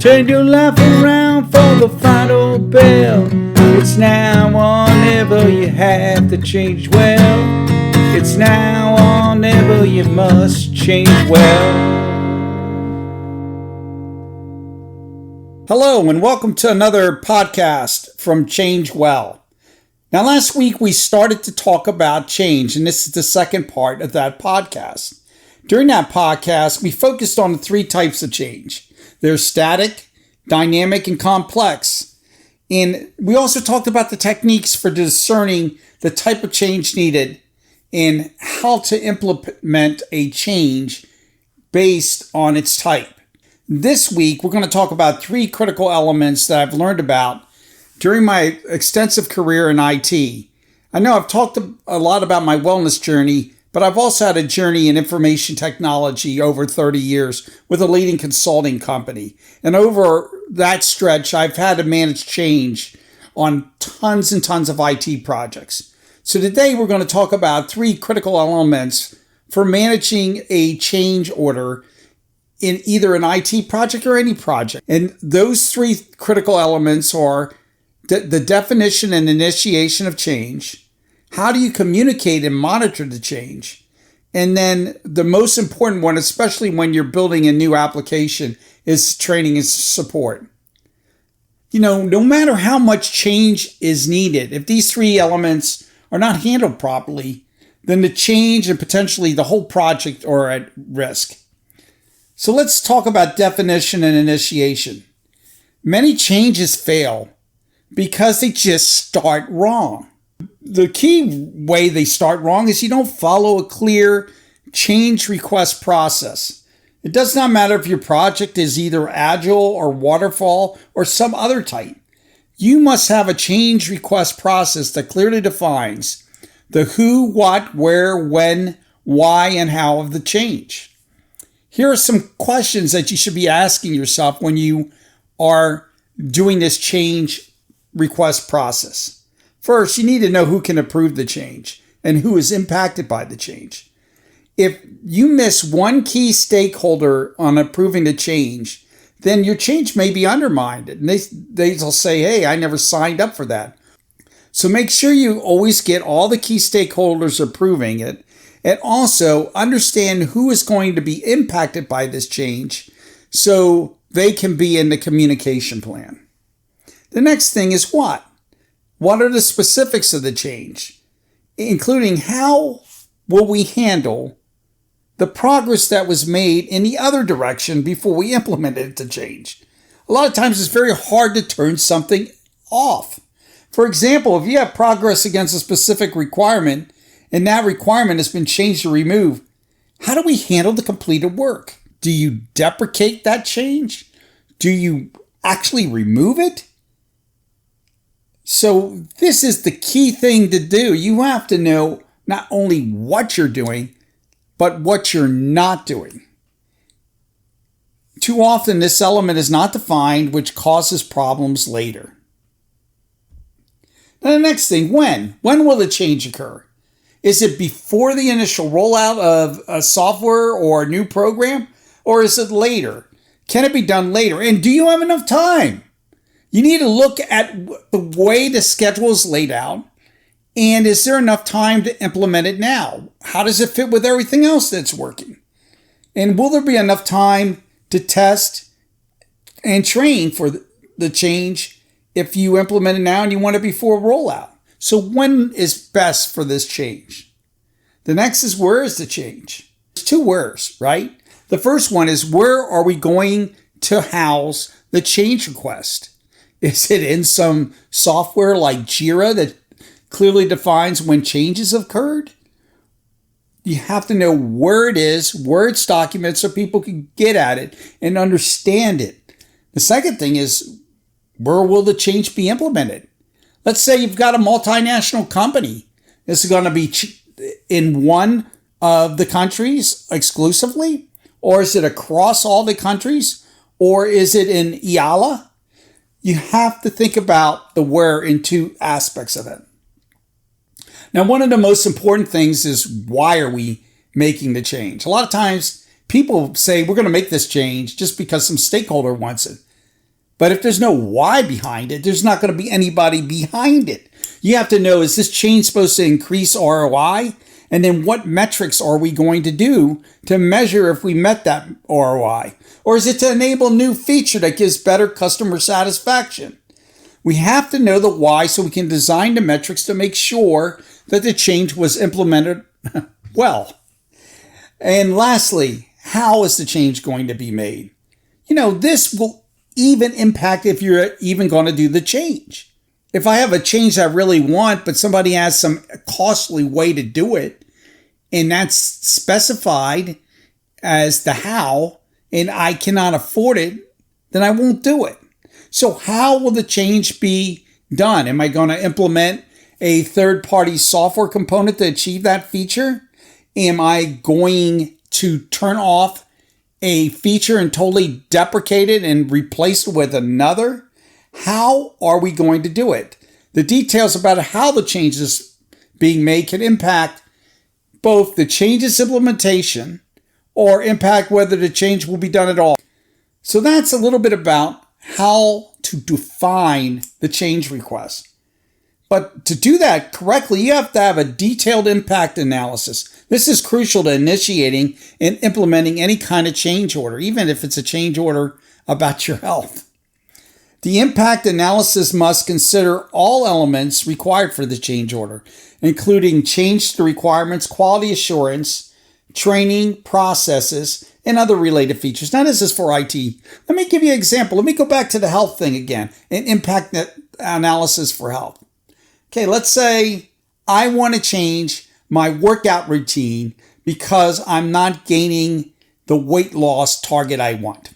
Turn your life around for the final bell. It's now or never, you have to change well. It's now or never, you must change well. Hello and welcome to another podcast from Change Well. Now last week we started to talk about change, and this is the second part of that podcast. During that podcast, we focused on the three types of change. There's static, dynamic, and complex. And we also talked about the techniques for discerning the type of change needed and how to implement a change based on its type. This week, we're going to talk about three critical elements that I've learned about during my extensive career in IT. I know I've talked a lot about my wellness journey, but I've also had a journey in information technology over 30 years with a leading consulting company. And over that stretch, I've had to manage change on tons and tons of IT projects. So today we're going to talk about three critical elements for managing a change order in either an IT project or any project. And those three critical elements are the definition and initiation of change. How do you communicate and monitor the change? And then the most important one, especially when you're building a new application, is training and support. No matter how much change is needed, if these three elements are not handled properly, then the change and potentially the whole project are at risk. So let's talk about definition and initiation. Many changes fail because they just start wrong. The key way they start wrong is you don't follow a clear change request process. It does not matter if your project is either agile or waterfall or some other type. You must have a change request process that clearly defines the who, what, where, when, why, and how of the change. Here are some questions that you should be asking yourself when you are doing this change request process. First, you need to know who can approve the change and who is impacted by the change. If you miss one key stakeholder on approving the change, then your change may be undermined. And they'll say, hey, I never signed up for that. So make sure you always get all the key stakeholders approving it, and also understand who is going to be impacted by this change so they can be in the communication plan. The next thing is what? What are the specifics of the change, including how will we handle the progress that was made in the other direction before we implemented the change? A lot of times it's very hard to turn something off. For example, if you have progress against a specific requirement and that requirement has been changed or removed, how do we handle the completed work? Do you deprecate that change? Do you actually remove it? So this is the key thing to do. You have to know not only what you're doing, but what you're not doing. Too often this element is not defined, which causes problems later. Now the next thing, when? When will the change occur? Is it before the initial rollout of a software or a new program? Or is it later? Can it be done later? And do you have enough time? You need to look at the way the schedule is laid out, and is there enough time to implement it now? How does it fit with everything else that's working? And will there be enough time to test and train for the change if you implement it now and you want it before rollout? So when is best for this change? The next is, where is the change? There's two wheres, right? The first one is, where are we going to house the change request? Is it in some software like Jira that clearly defines when changes have occurred? You have to know where it is, where it's documented, so people can get at it and understand it. The second thing is, where will the change be implemented? Let's say you've got a multinational company. This is going to be in one of the countries exclusively? Or is it across all the countries? Or is it in IALA? You have to think about the where in two aspects of it. Now, one of the most important things is, why are we making the change? A lot of times people say we're going to make this change just because some stakeholder wants it. But if there's no why behind it, there's not going to be anybody behind it. You have to know, is this change supposed to increase ROI? And then what metrics are we going to do to measure if we met that ROI? Or is it to enable a new feature that gives better customer satisfaction? We have to know the why so we can design the metrics to make sure that the change was implemented well. And lastly, how is the change going to be made? This will even impact if you're even going to do the change. If I have a change I really want, but somebody has some costly way to do it, and that's specified as the how, and I cannot afford it, then I won't do it. So how will the change be done? Am I going to implement a third-party software component to achieve that feature? Am I going to turn off a feature and totally deprecate it and replace it with another? How are we going to do it? The details about how the change is being made can impact both the change's implementation or impact whether the change will be done at all. So that's a little bit about how to define the change request. But to do that correctly, you have to have a detailed impact analysis. This is crucial to initiating and implementing any kind of change order, even if it's a change order about your health. The impact analysis must consider all elements required for the change order, including change to requirements, quality assurance, training, processes, and other related features. Now, this is for IT. Let me give you an example. Let me go back to the health thing again, an impact analysis for health. Okay, let's say I want to change my workout routine because I'm not gaining the weight loss target I want.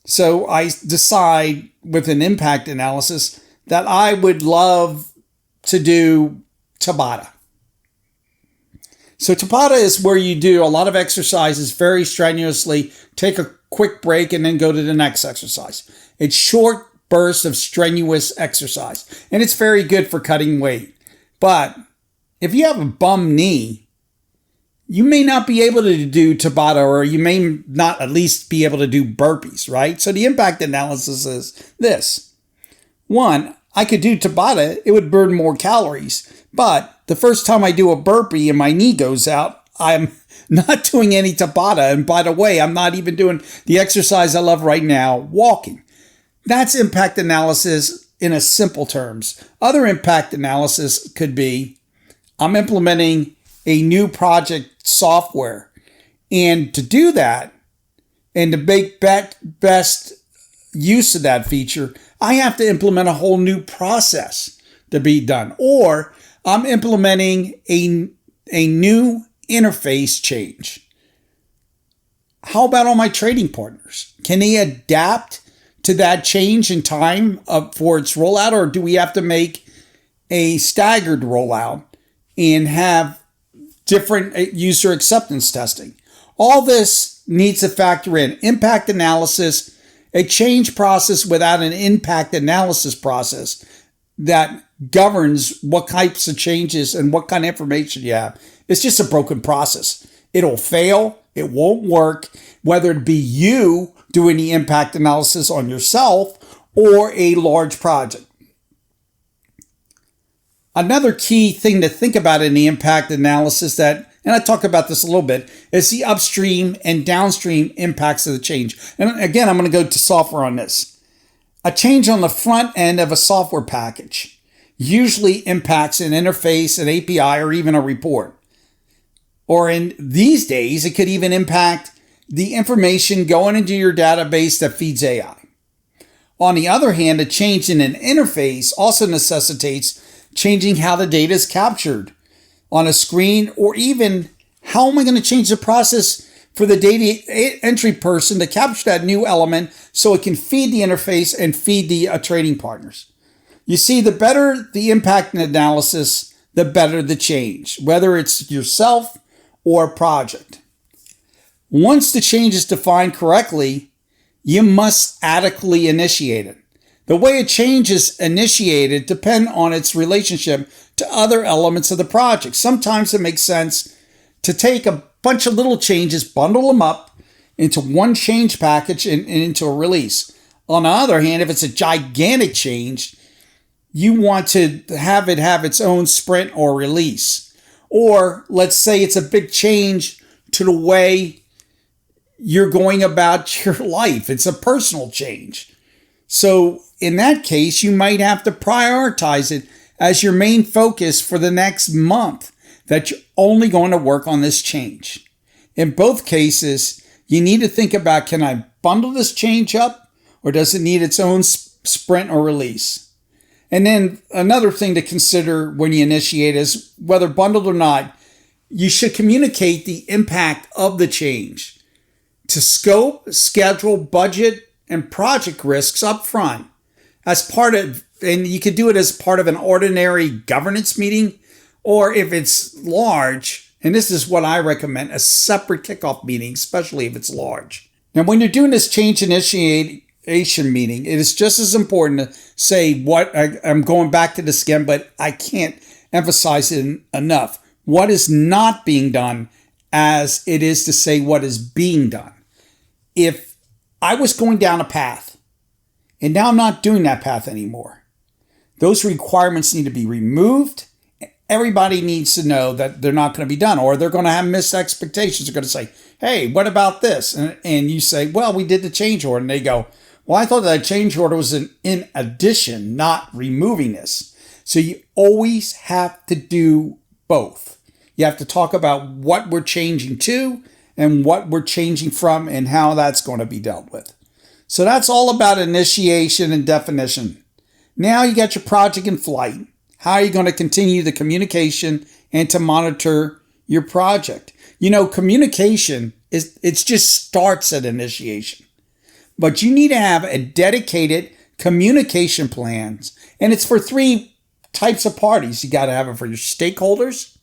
So I decide with an impact analysis that I would love to do Tabata. So Tabata is where you do a lot of exercises very strenuously, take a quick break, and then go to the next exercise. It's short bursts of strenuous exercise, and it's very good for cutting weight. But if you have a bum knee, you may not be able to do Tabata, or you may not at least be able to do burpees, right? So the impact analysis is this. One, I could do Tabata, it would burn more calories, but the first time I do a burpee and my knee goes out, I'm not doing any Tabata. And by the way, I'm not even doing the exercise I love right now, walking. That's impact analysis in a simple terms. Other impact analysis could be, I'm implementing a new project software. And to do that, and to make best use of that feature, I have to implement a whole new process to be done. Or I'm implementing a new interface change. How about all my trading partners? Can they adapt to that change in time for its rollout? Or do we have to make a staggered rollout and have different user acceptance testing? All this needs to factor in impact analysis, a change process without an impact analysis process that governs what types of changes and what kind of information you have. It's just a broken process. It'll fail. It won't work, whether it be you doing the impact analysis on yourself or a large project. Another key thing to think about in the impact analysis and I talk about this a little bit, is the upstream and downstream impacts of the change. And again, I'm going to go to software on this. A change on the front end of a software package usually impacts an interface, an API, or even a report. Or in these days, it could even impact the information going into your database that feeds AI. On the other hand, a change in an interface also necessitates changing how the data is captured on a screen, or even how am I going to change the process for the data entry person to capture that new element so it can feed the interface and feed the trading partners. You see, the better the impact analysis, the better the change, whether it's yourself or a project. Once the change is defined correctly, you must adequately initiate it. The way a change is initiated depends on its relationship to other elements of the project. Sometimes it makes sense to take a bunch of little changes, bundle them up into one change package and into a release. On the other hand, if it's a gigantic change, you want to have it have its own sprint or release. Or let's say it's a big change to the way you're going about your life. It's a personal change. So in that case, you might have to prioritize it as your main focus for the next month, that you're only going to work on this change. In both cases, you need to think about, can I bundle this change up, or does it need its own sprint or release? And then another thing to consider when you initiate is, whether bundled or not, you should communicate the impact of the change to scope, schedule, budget, and project risks up front as part of, and you could do it as part of an ordinary governance meeting, or if it's large, and this is what I recommend, a separate kickoff meeting, especially if it's large. Now, when you're doing this change initiation meeting, it is just as important to say I'm going back to this again, but I can't emphasize it enough. What is not being done as it is to say what is being done. If I was going down a path and now I'm not doing that path anymore, those requirements need to be removed. Everybody needs to know that they're not going to be done, or they're going to have missed expectations. They're going to say, hey, what about this? And you say, well, we did the change order. And they go, well, I thought that change order was in addition, not removing this. So you always have to do both. You have to talk about what we're changing to and what we're changing from and how that's going to be dealt with. So that's all about initiation and definition. Now you got your project in flight. How are you going to continue the communication and to monitor your project? You know, communication it just starts at initiation. But you need to have a dedicated communication plans. And it's for three types of parties. You got to have it for your stakeholders.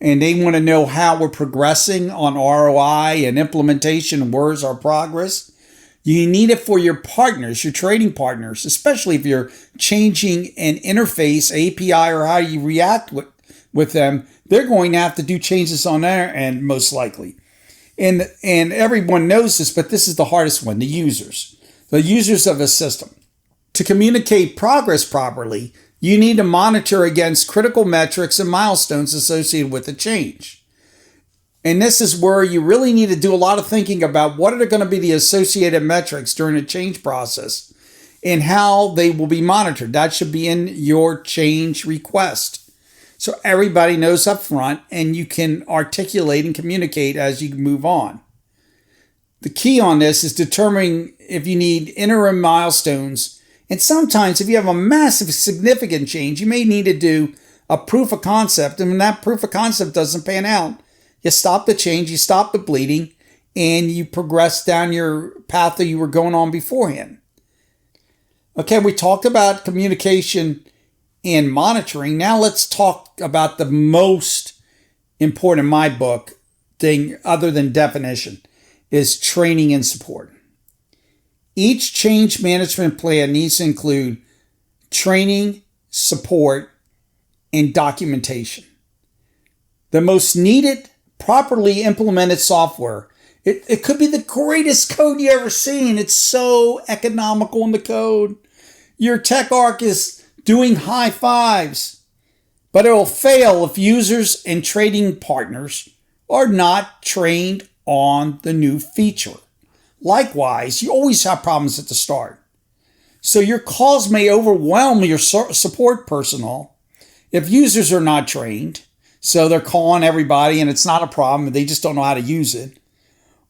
And they want to know how we're progressing on ROI and implementation. Where's our progress? You need it for your partners, your trading partners, especially if you're changing an interface, API, or how you react with them. They're going to have to do changes on their end, most likely. And everyone knows this, but this is the hardest one, the users of a system. To communicate progress properly, you need to monitor against critical metrics and milestones associated with the change. And this is where you really need to do a lot of thinking about what are going to be the associated metrics during the change process and how they will be monitored. That should be in your change request, so everybody knows up front and you can articulate and communicate as you move on. The key on this is determining if you need interim milestones. And sometimes if you have a massive significant change, you may need to do a proof of concept. And when that proof of concept doesn't pan out, you stop the change, you stop the bleeding, and you progress down your path that you were going on beforehand. Okay, we talked about communication and monitoring. Now let's talk about the most important, in my book, thing other than definition, is training and support. Each change management plan needs to include training, support, and documentation. The most needed, properly implemented software. It could be the greatest code you ever seen. It's so economical in the code. Your tech arc is doing high fives, but it will fail if users and trading partners are not trained on the new feature. Likewise, you always have problems at the start. So your calls may overwhelm your support personnel if users are not trained. So they're calling everybody and it's not a problem, they just don't know how to use it.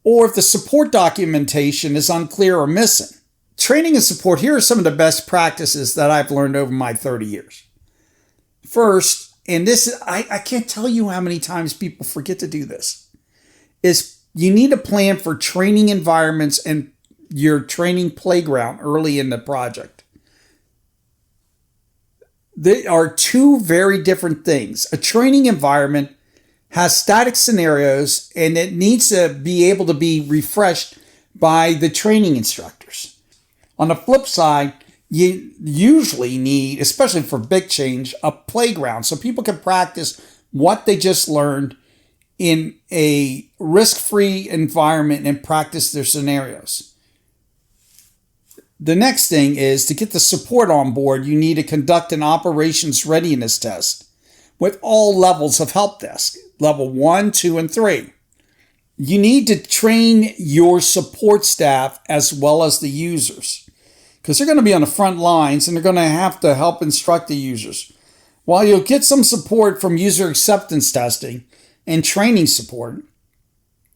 Or if the support documentation is unclear or missing. Training and support, here are some of the best practices that I've learned over my 30 years. First, and this is, I can't tell you how many times people forget to do this, is you need to plan for training environments and your training playground early in the project. They are two very different things. A training environment has static scenarios and it needs to be able to be refreshed by the training instructors. On the flip side, you usually need, especially for big change, a playground so people can practice what they just learned in a risk-free environment and practice their scenarios. The next thing is to get the support on board, you need to conduct an operations readiness test with all levels of help desk, level 1, 2, and 3. You need to train your support staff as well as the users, because they're going to be on the front lines and they're going to have to help instruct the users. While you'll get some support from user acceptance testing and training support,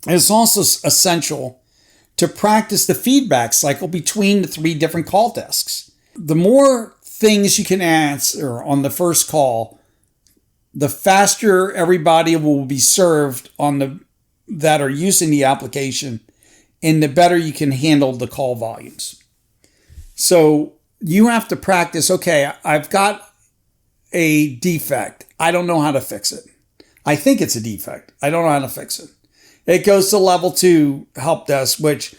it's also essential to practice the feedback cycle between the 3 different call desks. The more things you can answer on the first call, the faster everybody will be served that are using the application, and the better you can handle the call volumes. So you have to practice, okay, I've got a defect. I don't know how to fix it. I think it's a defect. I don't know how to fix it. It goes to level 2 help desk, which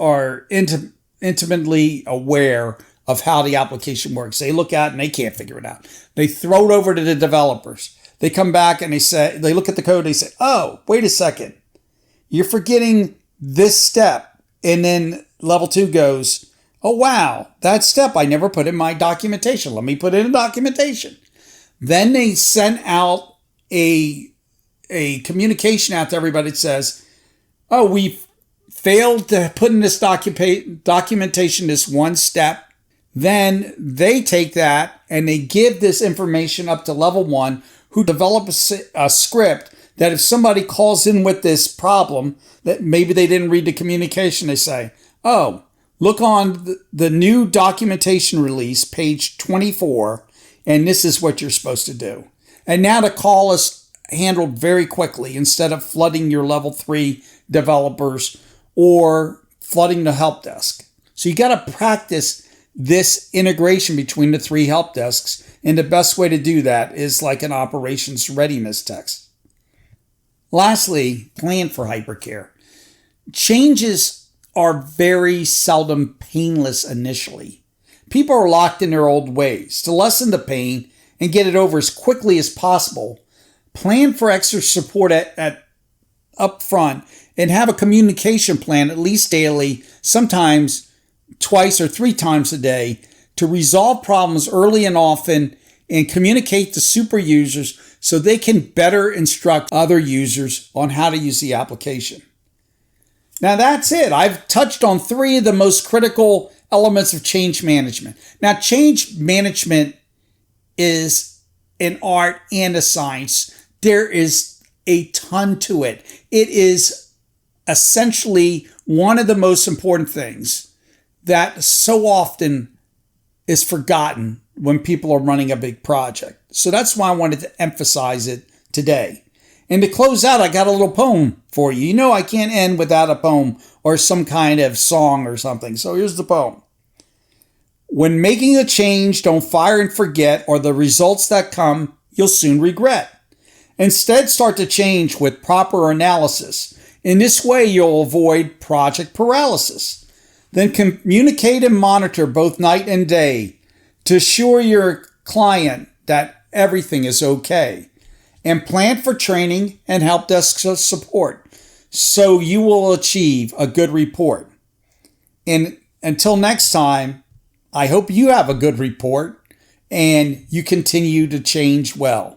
are intimately aware of how the application works. They look at it and they can't figure it out. They throw it over to the developers. They come back and they look at the code. They say, oh, wait a second. You're forgetting this step. And then level 2 goes, oh, wow, that step I never put in my documentation. Let me put it in documentation. Then they send out a communication out to everybody that says, oh, we failed to put in this documentation, this one step. Then they take that and they give this information up to level 1, who develops a script that if somebody calls in with this problem that maybe they didn't read the communication, they say, oh, look on the new documentation release, page 24, and this is what you're supposed to do. And now the call is handled very quickly instead of flooding your level 3 developers or flooding the help desk. So you got to practice this integration between the 3 help desks, and the best way to do that is like an operations readiness test. Lastly, plan for hypercare. Changes are very seldom painless initially. People are locked in their old ways. To lessen the pain and get it over as quickly as possible, plan for extra support at up front and have a communication plan at least daily, sometimes twice or 3 times a day, to resolve problems early and often and communicate to super users so they can better instruct other users on how to use the application. Now that's it. I've touched on 3 of the most critical elements of change management. Now, change management is an art and a science. There is a ton to it. It is essentially one of the most important things that so often is forgotten when people are running a big project. So that's why I wanted to emphasize it today. And to close out, I got a little poem for you. You know I can't end without a poem or some kind of song or something. So here's the poem. When making a change, don't fire and forget, or the results that come, you'll soon regret. Instead, start to change with proper analysis. In this way, you'll avoid project paralysis. Then communicate and monitor both night and day to assure your client that everything is okay. And plan for training and help desk support so you will achieve a good report. And until next time, I hope you have a good report and you continue to change well.